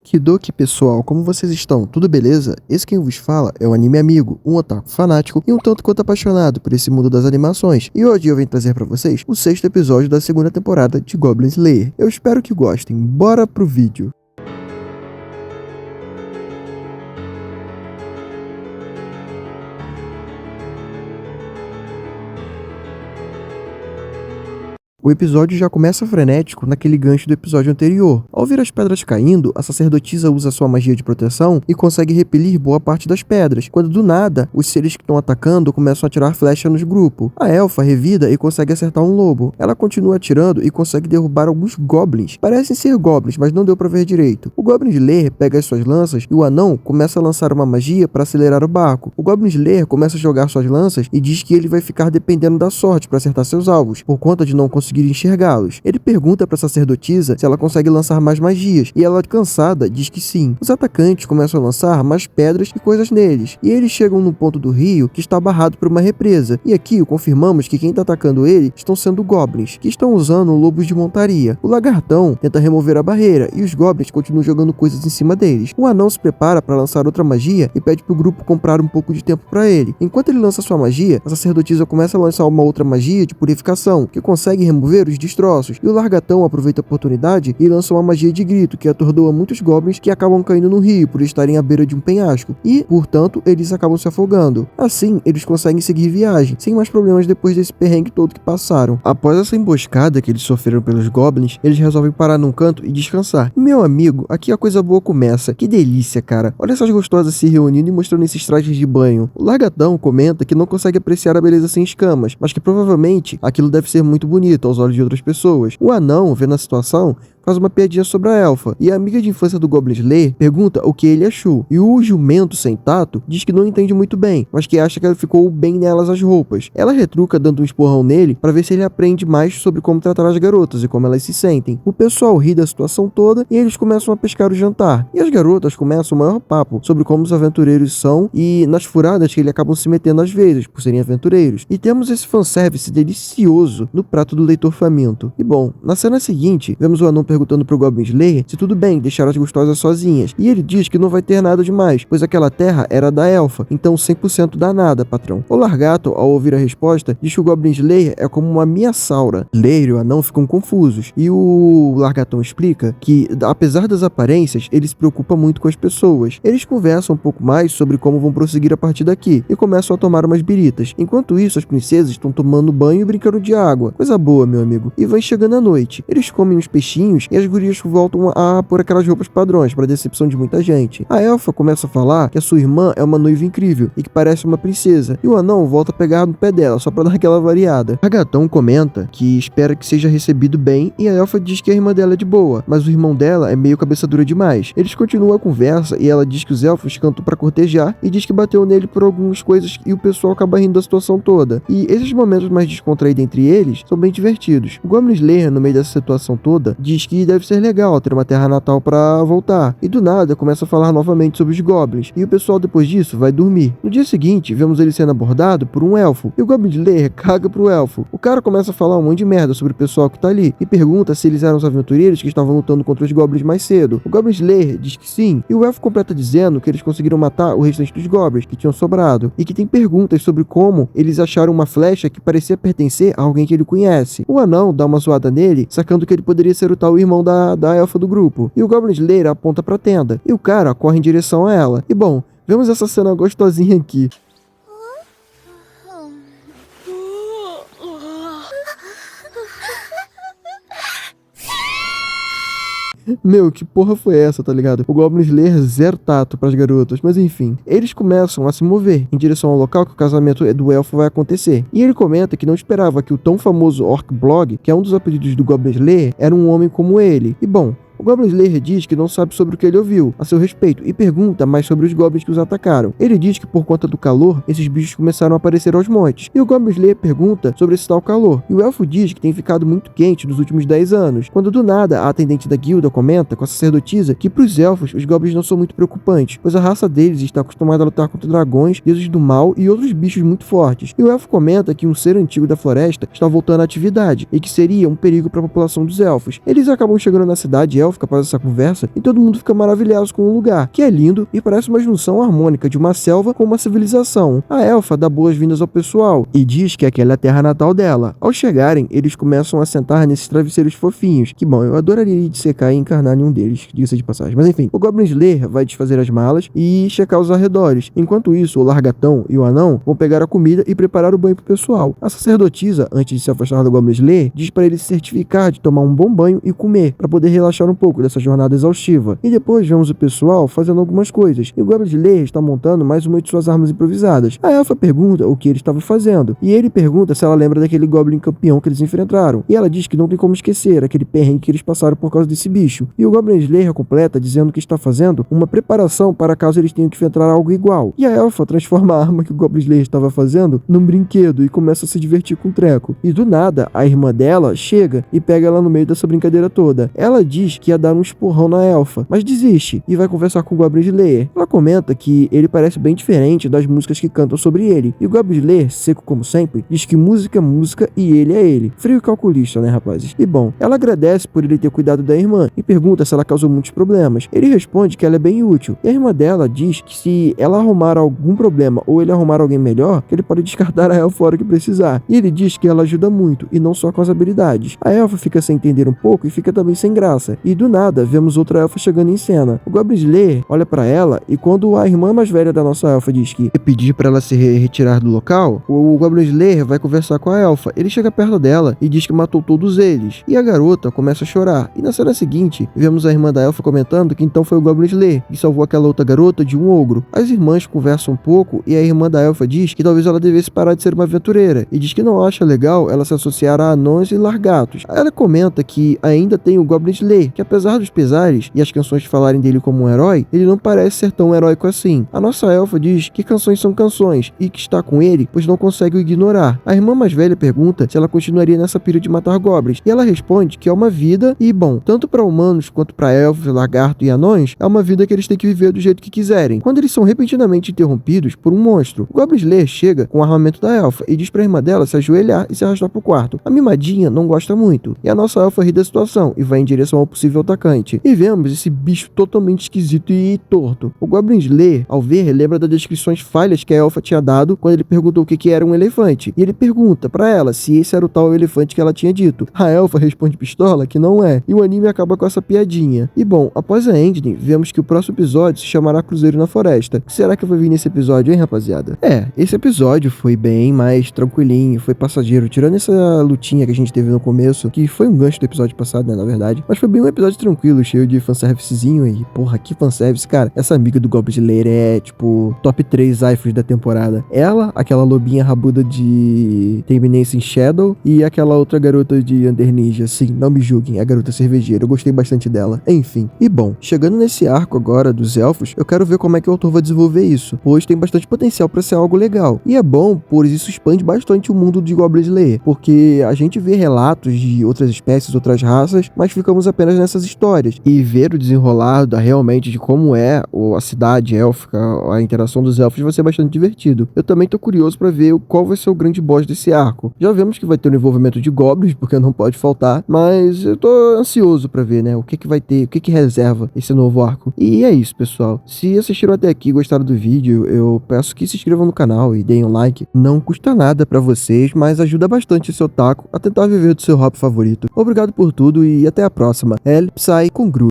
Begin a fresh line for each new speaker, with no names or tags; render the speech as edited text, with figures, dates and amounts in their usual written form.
Kidoki pessoal, como vocês estão? Tudo beleza? Esse quem vos fala é o Anime Amigo, um otaku fanático e um tanto quanto apaixonado por esse mundo das animações. E hoje eu venho trazer pra vocês o 6º episódio da segunda temporada de Goblin Slayer. Eu espero que gostem, bora pro vídeo! O episódio já começa frenético naquele gancho do episódio anterior. Ao ver as pedras caindo, a sacerdotisa usa sua magia de proteção e consegue repelir boa parte das pedras, quando do nada, os seres que estão atacando começam a atirar flechas nos grupos. A elfa revida e consegue acertar um lobo. Ela continua atirando e consegue derrubar alguns goblins. Parecem ser goblins, mas não deu pra ver direito. O Goblin Slayer pega as suas lanças e o anão começa a lançar uma magia para acelerar o barco. O Goblin Slayer começa a jogar suas lanças e diz que ele vai ficar dependendo da sorte para acertar seus alvos, por conta de não conseguir enxergá-los. Ele pergunta para a sacerdotisa se ela consegue lançar mais magias, e ela, cansada, diz que sim. Os atacantes começam a lançar mais pedras e coisas neles, e eles chegam no ponto do rio que está barrado por uma represa, e aqui confirmamos que quem está atacando ele estão sendo goblins, que estão usando lobos de montaria. O lagartão tenta remover a barreira, e os goblins continuam jogando coisas em cima deles. O anão se prepara para lançar outra magia e pede para o grupo comprar um pouco de tempo para ele. Enquanto ele lança sua magia, a sacerdotisa começa a lançar uma outra magia de purificação, que consegue remover os destroços, e o largatão aproveita a oportunidade e lança uma magia de grito que atordoa muitos goblins que acabam caindo no rio por estarem à beira de um penhasco, e, portanto, eles acabam se afogando. Assim, eles conseguem seguir viagem, sem mais problemas depois desse perrengue todo que passaram. Após essa emboscada que eles sofreram pelos goblins, eles resolvem parar num canto e descansar. E, meu amigo, aqui a coisa boa começa. Que delícia, cara. Olha essas gostosas se reunindo e mostrando esses trajes de banho. O largatão comenta que não consegue apreciar a beleza sem escamas, mas que provavelmente aquilo deve ser muito bonito aos olhos de outras pessoas. O anão, vendo a situação, faz uma piadinha sobre a elfa, e a amiga de infância do Goblin Slayer pergunta o que ele achou, e o jumento sem tato diz que não entende muito bem, mas que acha que ela ficou bem nelas as roupas. Ela retruca dando um esporrão nele para ver se ele aprende mais sobre como tratar as garotas e como elas se sentem. O pessoal ri da situação toda e eles começam a pescar o jantar, e as garotas começam o maior papo sobre como os aventureiros são e nas furadas que eles acabam se metendo às vezes, por serem aventureiros. E temos esse fanservice delicioso no prato do leitor faminto. E bom, na cena seguinte, vemos o anão perguntando pro Goblin Slayer se tudo bem deixar as gostosas sozinhas, e ele diz que não vai ter nada demais, pois aquela terra era da elfa, então 100% dá nada, patrão. O largato, ao ouvir a resposta, diz que o Goblin Slayer é como uma miassaura. Slayer e o anão ficam confusos, e o largatão explica que, apesar das aparências, ele se preocupa muito com as pessoas. Eles conversam um pouco mais sobre como vão prosseguir a partir daqui, e começam a tomar umas biritas. Enquanto isso, as princesas estão tomando banho e brincando de água. Coisa boa, meu amigo. E vai chegando a noite. Eles comem uns peixinhos e as gurias voltam a pôr aquelas roupas padrões, para decepção de muita gente. A elfa começa a falar que a sua irmã é uma noiva incrível e que parece uma princesa, e o anão volta a pegar no pé dela, só para dar aquela variada. A gatão comenta que espera que seja recebido bem, e a elfa diz que a irmã dela é de boa, mas o irmão dela é meio cabeça dura demais. Eles continuam a conversa e ela diz que os elfos cantam para cortejar e diz que bateu nele por algumas coisas e o pessoal acaba rindo da situação toda. E esses momentos mais descontraídos entre eles são bem divertidos. O Goblin Slayer, no meio dessa situação toda, diz que deve ser legal ter uma terra natal pra voltar, e do nada começa a falar novamente sobre os goblins, e o pessoal depois disso vai dormir. No dia seguinte, vemos ele sendo abordado por um elfo, e o Goblin Slayer caga pro elfo. O cara começa a falar um monte de merda sobre o pessoal que tá ali, e pergunta se eles eram os aventureiros que estavam lutando contra os goblins mais cedo. O Goblin Slayer diz que sim, e o elfo completa dizendo que eles conseguiram matar o restante dos goblins que tinham sobrado, e que tem perguntas sobre como eles acharam uma flecha que parecia pertencer a alguém que ele conhece. O anão dá uma zoada nele, sacando que ele poderia ser o tal irmão da elfa do grupo, e o Goblin Slayer aponta pra tenda, e o cara corre em direção a ela. E bom, vemos essa cena gostosinha aqui. Meu, que porra foi essa, tá ligado? O Goblin Slayer zero tato pras garotas, mas enfim. Eles começam a se mover em direção ao local que o casamento do elfo vai acontecer. E ele comenta que não esperava que o tão famoso Orc Blog, que é um dos apelidos do Goblin Slayer, era um homem como ele. E bom, o Goblin Slayer diz que não sabe sobre o que ele ouviu a seu respeito e pergunta mais sobre os goblins que os atacaram. Ele diz que por conta do calor, esses bichos começaram a aparecer aos montes. E o Goblin Slayer pergunta sobre esse tal calor. E o elfo diz que tem ficado muito quente nos últimos 10 anos. Quando do nada, a atendente da guilda comenta com a sacerdotisa que pros elfos, os goblins não são muito preocupantes, pois a raça deles está acostumada a lutar contra dragões, deuses do mal e outros bichos muito fortes. E o elfo comenta que um ser antigo da floresta está voltando à atividade e que seria um perigo para a população dos elfos. Eles acabam chegando na cidade élfica após essa conversa e todo mundo fica maravilhado com o lugar, que é lindo e parece uma junção harmônica de uma selva com uma civilização. A elfa dá boas-vindas ao pessoal e diz que aquela é a terra natal dela. Ao chegarem, eles começam a sentar nesses travesseiros fofinhos, que bom, eu adoraria dissecar e encarnar em um deles, diga-se de passagem. Mas enfim, o Goblin Slayer vai desfazer as malas e checar os arredores. Enquanto isso, o largatão e o anão vão pegar a comida e preparar o banho pro pessoal. A sacerdotisa, antes de se afastar do Goblin Slayer, diz para ele se certificar de tomar um bom banho e comer, para poder relaxar um pouco dessa jornada exaustiva. E depois vemos o pessoal fazendo algumas coisas, e o Goblin Slayer está montando mais uma de suas armas improvisadas. A elfa pergunta o que ele estava fazendo, e ele pergunta se ela lembra daquele Goblin campeão que eles enfrentaram, e ela diz que não tem como esquecer aquele perrengue que eles passaram por causa desse bicho. E o Goblin Slayer completa dizendo que está fazendo uma preparação para caso eles tenham que enfrentar algo igual. E a elfa transforma a arma que o Goblin Slayer estava fazendo num brinquedo e começa a se divertir com o treco. E do nada, a irmã dela chega e pega ela no meio dessa brincadeira toda. Ela diz que ia dar um esporrão na elfa, mas desiste e vai conversar com o Goblin Slayer. Ela comenta que ele parece bem diferente das músicas que cantam sobre ele. E o Goblin Slayer, seco como sempre, diz que música é música e ele é ele. Frio e calculista, né, rapazes? E bom, ela agradece por ele ter cuidado da irmã e pergunta se ela causou muitos problemas. Ele responde que ela é bem útil. E a irmã dela diz que se ela arrumar algum problema ou ele arrumar alguém melhor, que ele pode descartar a elfa a hora que precisar. E ele diz que ela ajuda muito e não só com as habilidades. A elfa fica sem entender um pouco e fica também sem graça. E do nada, vemos outra elfa chegando em cena. O Goblin Slayer olha pra ela e quando a irmã mais velha da nossa elfa diz que pedir pra ela se retirar do local, o Goblin Slayer vai conversar com a elfa. Ele chega perto dela e diz que matou todos eles. E a garota começa a chorar. E na cena seguinte, vemos a irmã da elfa comentando que então foi o Goblin Slayer que salvou aquela outra garota de um ogro. As irmãs conversam um pouco e a irmã da elfa diz que talvez ela devesse parar de ser uma aventureira e diz que não acha legal ela se associar a anões e largatos. Ela comenta que ainda tem o Goblin Slayer, que apesar dos pesares e as canções falarem dele como um herói, ele não parece ser tão heróico assim. A nossa elfa diz que canções são canções e que está com ele, pois não consegue o ignorar. A irmã mais velha pergunta se ela continuaria nessa pira de matar goblins, e ela responde que é uma vida e, bom, tanto para humanos quanto para elfos, lagarto e anões, é uma vida que eles têm que viver do jeito que quiserem, quando eles são repentinamente interrompidos por um monstro. O Goblin Slayer chega com o armamento da elfa e diz pra irmã dela se ajoelhar e se arrastar pro quarto. A mimadinha não gosta muito, e a nossa elfa ri da situação e vai em direção ao possível atacante. E vemos esse bicho totalmente esquisito e torto. O Goblin Slayer, ao ver, lembra das descrições falhas que a elfa tinha dado quando ele perguntou o que era um elefante. E ele pergunta pra ela se esse era o tal elefante que ela tinha dito. A elfa responde pistola que não é, e o anime acaba com essa piadinha. E bom, após a ending, vemos que o próximo episódio se chamará Cruzeiro na Floresta. O que será que vai vir nesse episódio, hein, rapaziada? Esse episódio foi bem mais tranquilinho, foi passageiro, tirando essa lutinha que a gente teve no começo, que foi um gancho do episódio passado, né, na verdade. Mas foi bem um episódio tranquilo, cheio de fanservicezinho e, porra, que fanservice, cara. Essa amiga do Goblin Slayer é, tipo, top 3 iPhones da temporada. Ela, aquela lobinha rabuda de Termination Shadow e aquela outra garota de Under Ninja. Sim, não me julguem, a garota cervejeira. Eu gostei bastante dela. Enfim. E bom, chegando nesse arco agora dos elfos, eu quero ver como é que o autor vai desenvolver isso, pois tem bastante potencial pra ser algo legal. E é bom, pois isso expande bastante o mundo de Goblin Slayer, porque a gente vê relatos de outras espécies, outras raças, mas ficamos apenas nessas histórias. E ver o desenrolar realmente de como é a cidade élfica, a interação dos elfos vai ser bastante divertido. Eu também tô curioso pra ver qual vai ser o grande boss desse arco. Já vemos que vai ter o envolvimento de goblins, porque não pode faltar, mas eu tô ansioso pra ver, né, o que vai ter, o que reserva esse novo arco. E é isso, pessoal. Se assistiram até aqui e gostaram do vídeo, eu peço que se inscrevam no canal e deem um like. Não custa nada pra vocês, mas ajuda bastante esse otaku a tentar viver do seu hobby favorito. Obrigado por tudo e até a próxima. El Psy com Gru.